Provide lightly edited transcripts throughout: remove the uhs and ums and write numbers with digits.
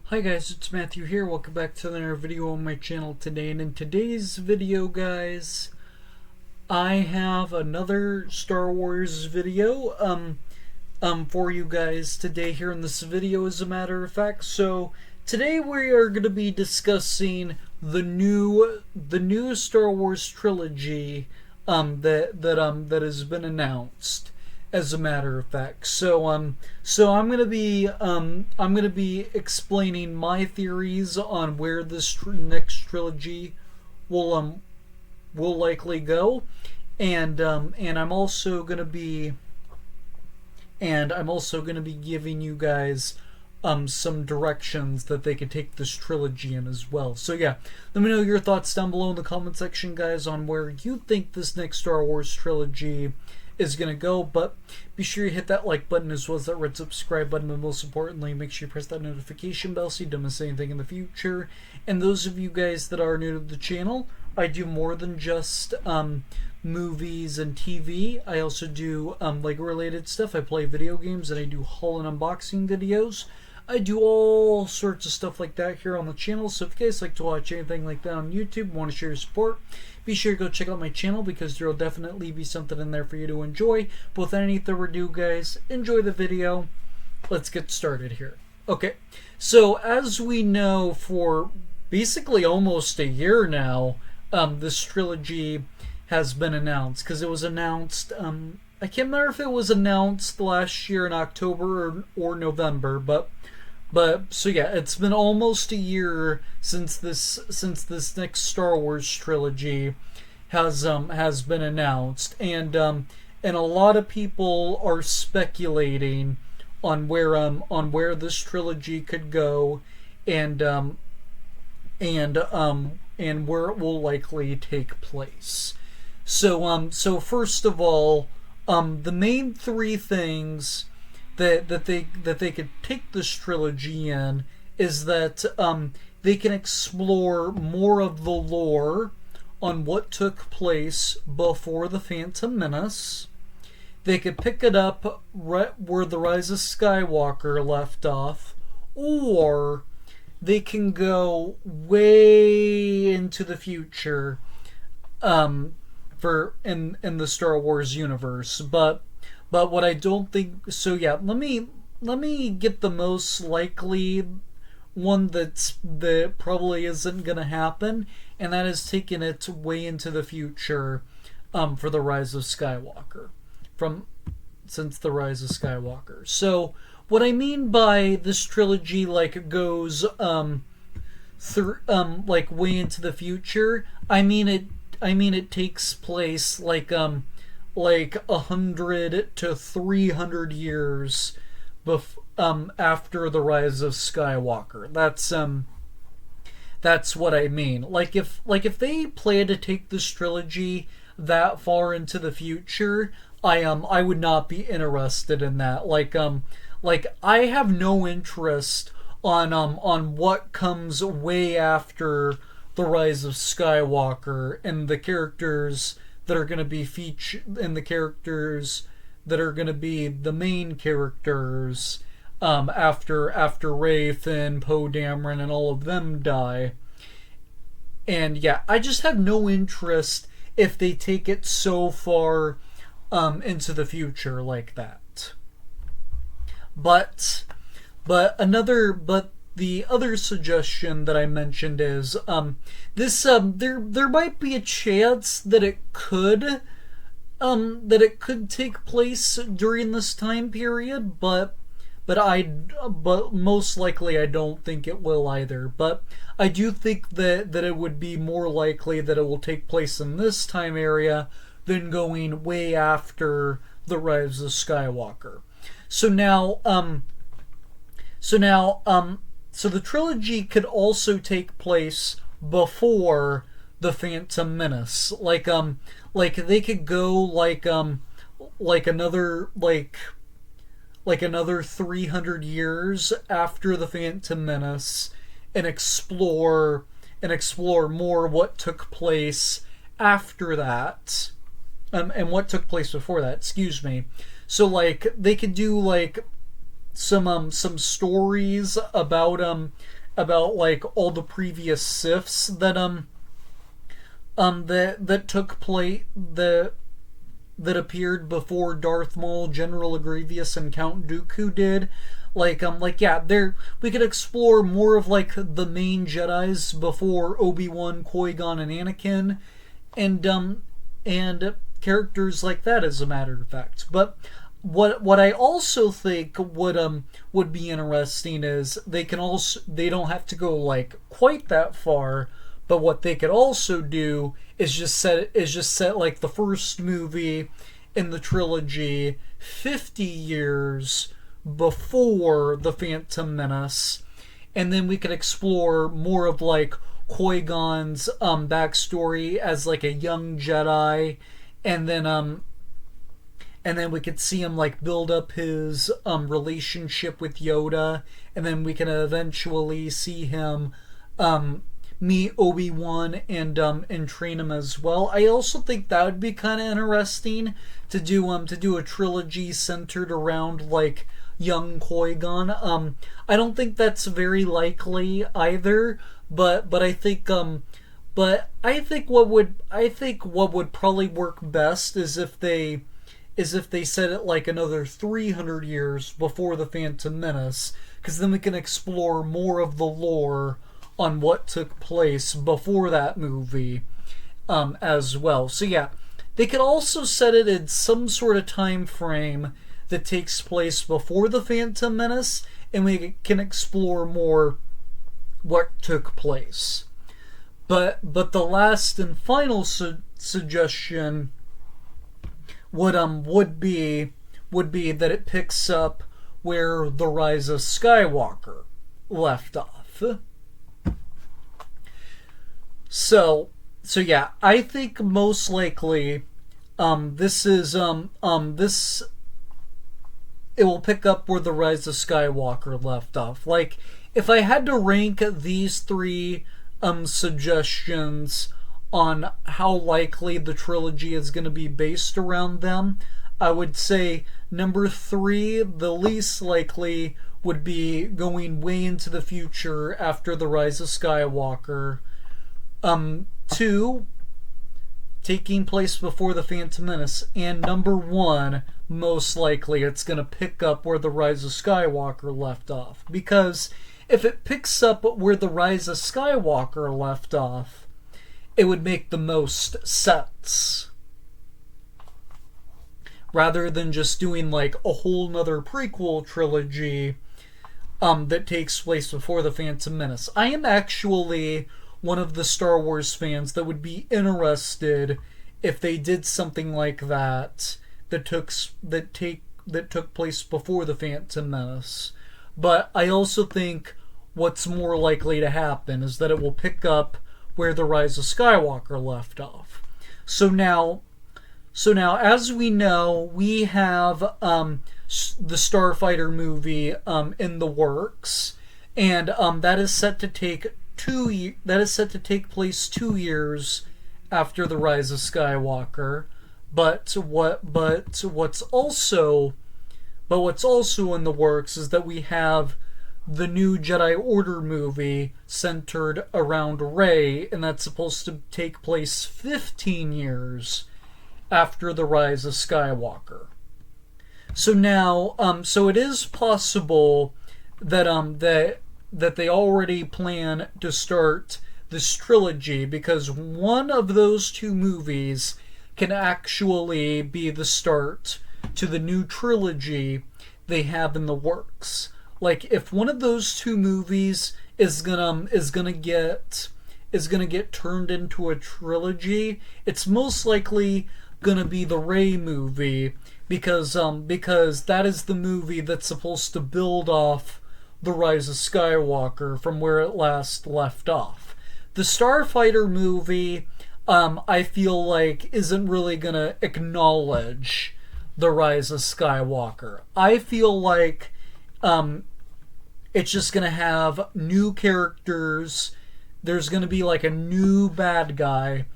Hi guys, it's Matthew here. Welcome back to another video on my channel today. And in today's video, guys, I have another Star Wars video for you guys today here in this video, as a matter of fact. So today we are going to be discussing the new Star Wars trilogy that has been announced, as a matter of fact. So I'm gonna be explaining my theories on where this next trilogy will likely go, and I'm also gonna be giving you guys some directions that they could take this trilogy in as well. So yeah, let me know your thoughts down below in the comment section, guys, on where you think this next Star Wars trilogy is gonna go. But be sure you hit that like button as well as that red subscribe button, and most importantly, make sure you press that notification bell so you don't miss anything in the future. And those of you guys that are new to the channel, I do more than just movies and TV. I also do Lego related stuff. I play video games and I do haul and unboxing videos. I do all sorts of stuff like that here on the channel. So if you guys like to watch anything like that on YouTube, want to share your support, be sure to go check out my channel, because there will definitely be something in there for you to enjoy. But without any further ado, guys, enjoy the video. Let's get started here. Okay, so as we know, for basically almost a year now, this trilogy has been announced, because it was announced, I can't remember if it was announced last year in October or November, but so yeah, it's been almost a year since this next Star Wars trilogy has been announced, and a lot of people are speculating on where this trilogy could go, and where it will likely take place. So first of all, the main three things that they could take this trilogy in is that they can explore more of the lore on what took place before the Phantom Menace. They could pick it up right where the Rise of Skywalker left off, or they can go way into the future for in the Star Wars universe. But what I don't think, so yeah, let me get the most likely one that probably isn't gonna happen, and that is taking it way into the future for the Rise of Skywalker, since the Rise of Skywalker. So what I mean by this trilogy goes through way into the future, I mean it takes place like 100 to 300 years after the Rise of Skywalker. That's what I mean. Like if they plan to take this trilogy that far into the future, I would not be interested in that. Like I have no interest on what comes way after the Rise of Skywalker, and the characters that are going to be the characters that are going to be the main characters after Rey, Finn, Poe Dameron, and all of them die. And yeah, I just have no interest if they take it so far into the future like that. But the other suggestion that I mentioned is there might be a chance that it could take place during this time period, but most likely I don't think it will either. But I do think that it would be more likely that it will take place in this time area than going way after the Rise of Skywalker. So the trilogy could also take place before the Phantom Menace. Like they could go another 300 years after the Phantom Menace, and explore more what took place after that, and what took place before that. Excuse me. So they could do some stories about like all the previous Siths that took place that appeared before Darth Maul, General Grievous, and Count Dooku did. Like yeah, there we could explore more of like the main Jedi's before Obi-Wan, Qui-Gon, and Anakin, and characters like that, as a matter of fact. But what I also think would be interesting is they don't have to go like quite that far, but what they could also do is just set like the first movie in the trilogy 50 years before the Phantom Menace, and then we could explore more of like Qui-Gon's backstory as like a young Jedi, and then we could see him like build up his relationship with Yoda, and then we can eventually see him meet Obi-Wan and train him as well. I also think that would be kind of interesting to do a trilogy centered around like young Qui-Gon. I don't think that's very likely either, but I think what would probably work best is if they set it like another 300 years before the Phantom Menace, because then we can explore more of the lore on what took place before that movie as well. So yeah, they could also set it in some sort of time frame that takes place before the Phantom Menace, and we can explore more what took place. But the last and final suggestion would be that it picks up where The Rise of Skywalker left off. So yeah, I think most likely this it will pick up where The Rise of Skywalker left off. Like, if I had to rank these three suggestions on how likely the trilogy is going to be based around them, I would say number 3, the least likely, would be going way into the future after The Rise of Skywalker. 2, taking place before the Phantom Menace, and number 1, most likely it's going to pick up where The Rise of Skywalker left off. Because if it picks up where The Rise of Skywalker left off, it would make the most sense. Rather than just doing like a whole nother prequel trilogy that takes place before the Phantom Menace. I am actually one of the Star Wars fans that would be interested if they did something like that took place before the Phantom Menace. But I also think what's more likely to happen is that it will pick up where The Rise of Skywalker left off. So now, as we know, we have the Starfighter movie in the works, and that is set to take place 2 years after The Rise of Skywalker. But what's also in the works is that we have the new Jedi Order movie centered around Rey, and that's supposed to take place 15 years after The Rise of Skywalker. So now, so it is possible that they already plan to start this trilogy, because one of those two movies can actually be the start to the new trilogy they have in the works. Like, if one of those two movies is gonna get turned into a trilogy, it's most likely gonna be the Rey movie, because that is the movie that's supposed to build off The Rise of Skywalker from where it last left off. The Starfighter movie, I feel like, isn't really gonna acknowledge The Rise of Skywalker. I feel like it's just gonna have new characters. There's gonna be like a new bad guy,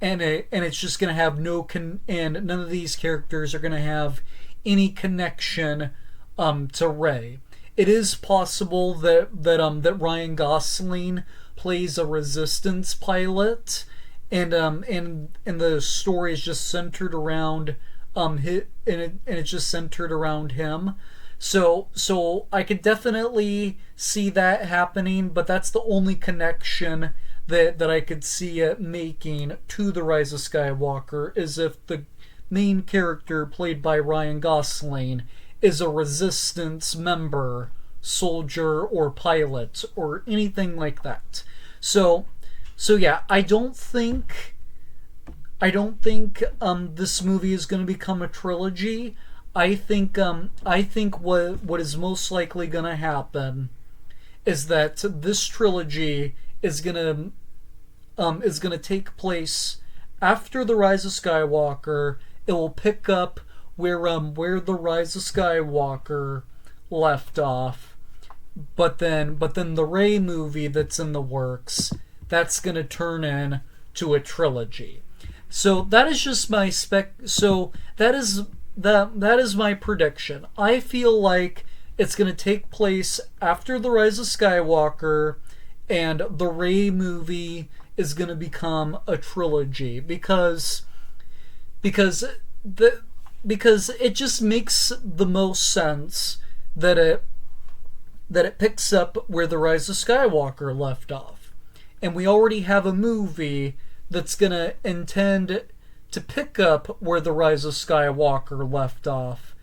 and it's just gonna have and none of these characters are gonna have any connection to Rey. it is possible that Ryan Gosling plays a resistance pilot, and the story is just centered around and it's just centered around him. So I could definitely see that happening, but that's the only connection that I could see it making to the Rise of Skywalker, is if the main character played by Ryan Gosling is a resistance member, soldier or pilot or anything like that. So yeah, I don't think this movie is going to become a trilogy. I think what is most likely going to happen is that this trilogy is gonna take place after the Rise of Skywalker. It will pick up where the Rise of Skywalker left off, but then the Rey movie that's in the works, that's gonna turn into a trilogy. So that is just my spec. So that is my prediction. I feel like it's going to take place after the Rise of Skywalker, and the Rey movie is going to become a trilogy because it just makes the most sense that it picks up where the Rise of Skywalker left off, and we already have a movie that's going to intend to pick up where the Rise of Skywalker left off.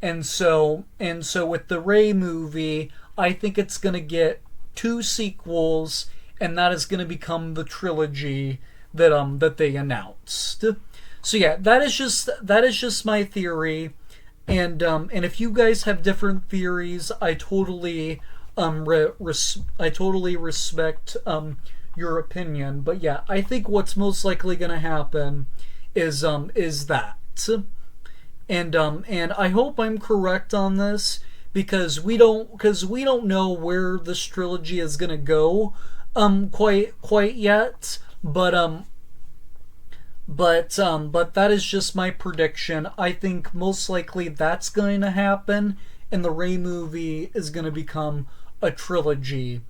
And so with the Rey movie, I think it's going to get 2 sequels, and that is going to become the trilogy that they announced. So yeah, that is just my theory. And if you guys have different theories, I totally respect your opinion. But yeah, I think what's most likely going to happen is that, and I hope I'm correct on this, because we don't know where this trilogy is going to go quite yet, but that is just my prediction. I think most likely that's going to happen, and the Rey movie is going to become a trilogy,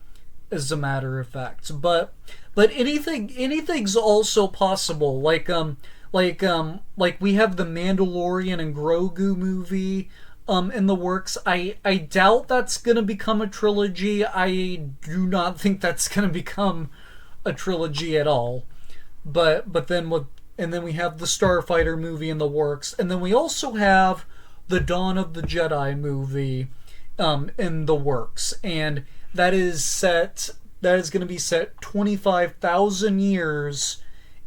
as a matter of fact. But anything's also possible. Like we have the Mandalorian and Grogu movie in the works. I doubt that's gonna become a trilogy. I do not think that's gonna become a trilogy at all. But then we have the Starfighter movie in the works, and then we also have the Dawn of the Jedi movie in the works, and that is going to be set 25,000 years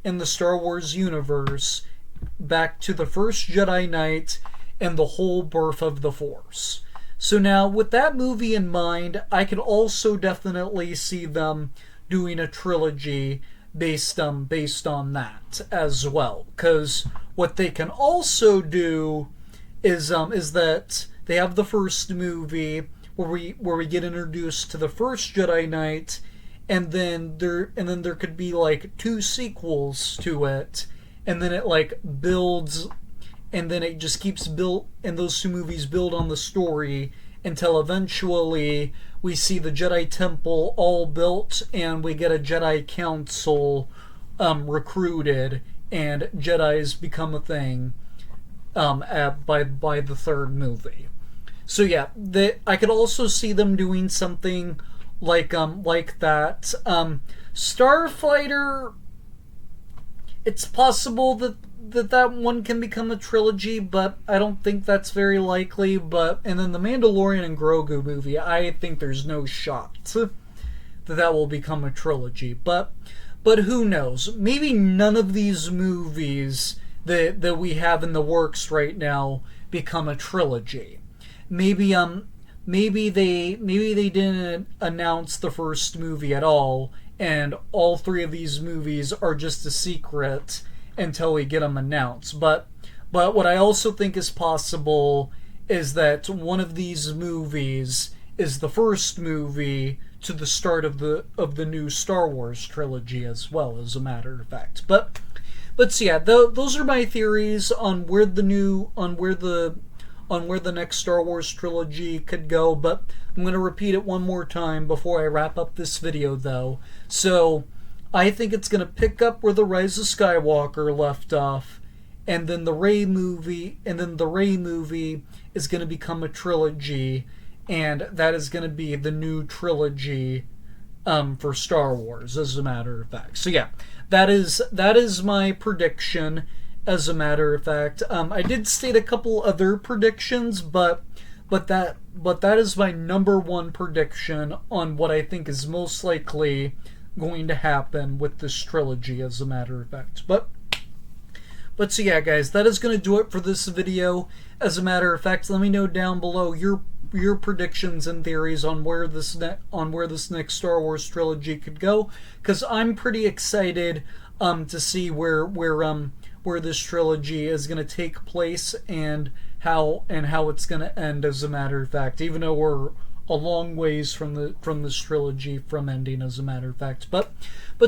in the Star Wars universe, back to the first Jedi Knight and the whole birth of the Force. So now, with that movie in mind, I can also definitely see them doing a trilogy based on that as well. Because what they can also do is that they have the first movie where we get introduced to the first Jedi Knight, and then there could be like 2 sequels to it, and then it like builds, and then it just keeps built, and those 2 movies build on the story until eventually we see the Jedi Temple all built, and we get a Jedi Council recruited, and Jedis become a thing by the 3rd movie. So yeah, I could also see them doing something like that. Starfighter, it's possible that one can become a trilogy, but I don't think that's very likely. And then the Mandalorian and Grogu movie, I think there's no shot that will become a trilogy. But who knows? Maybe none of these movies that we have in the works right now become a trilogy. Maybe they didn't announce the first movie at all, and all 3 of these movies are just a secret until we get them announced. But what I also think is possible is that one of these movies is the first movie to the start of the new Star Wars trilogy as well, as a matter of fact. But so yeah, those are my theories on where the where the next Star Wars trilogy could go, but I'm going to repeat it one more time before I wrap up this video, though. So, I think it's going to pick up where the Rise of Skywalker left off, and then the Rey movie is going to become a trilogy, and that is going to be the new trilogy for Star Wars, as a matter of fact. So yeah, that is my prediction. As a matter of fact, I did state a couple other predictions, but that is my number one prediction on what I think is most likely going to happen with this trilogy. As a matter of fact, but so yeah, guys, that is going to do it for this video. As a matter of fact, let me know down below your predictions and theories on where this next Star Wars trilogy could go, because I'm pretty excited to see where this trilogy is going to take place and how it's going to end. As a matter of fact, even though we're a long ways from this trilogy from ending, as a matter of fact. But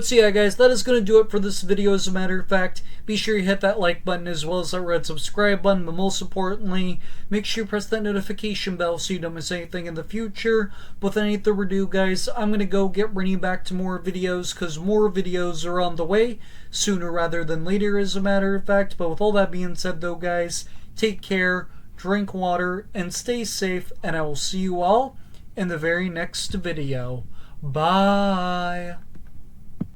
so yeah, guys, that is going to do it for this video. As a matter of fact, be sure you hit that like button as well as that red subscribe button, but most importantly, make sure you press that notification bell so you don't miss anything in the future. But without any further ado, guys, I'm going to go get running back to more videos, because more videos are on the way sooner rather than later, as a matter of fact. But with all that being said, though, guys, take care, drink water, and stay safe, and I will see you all in the very next video. Bye.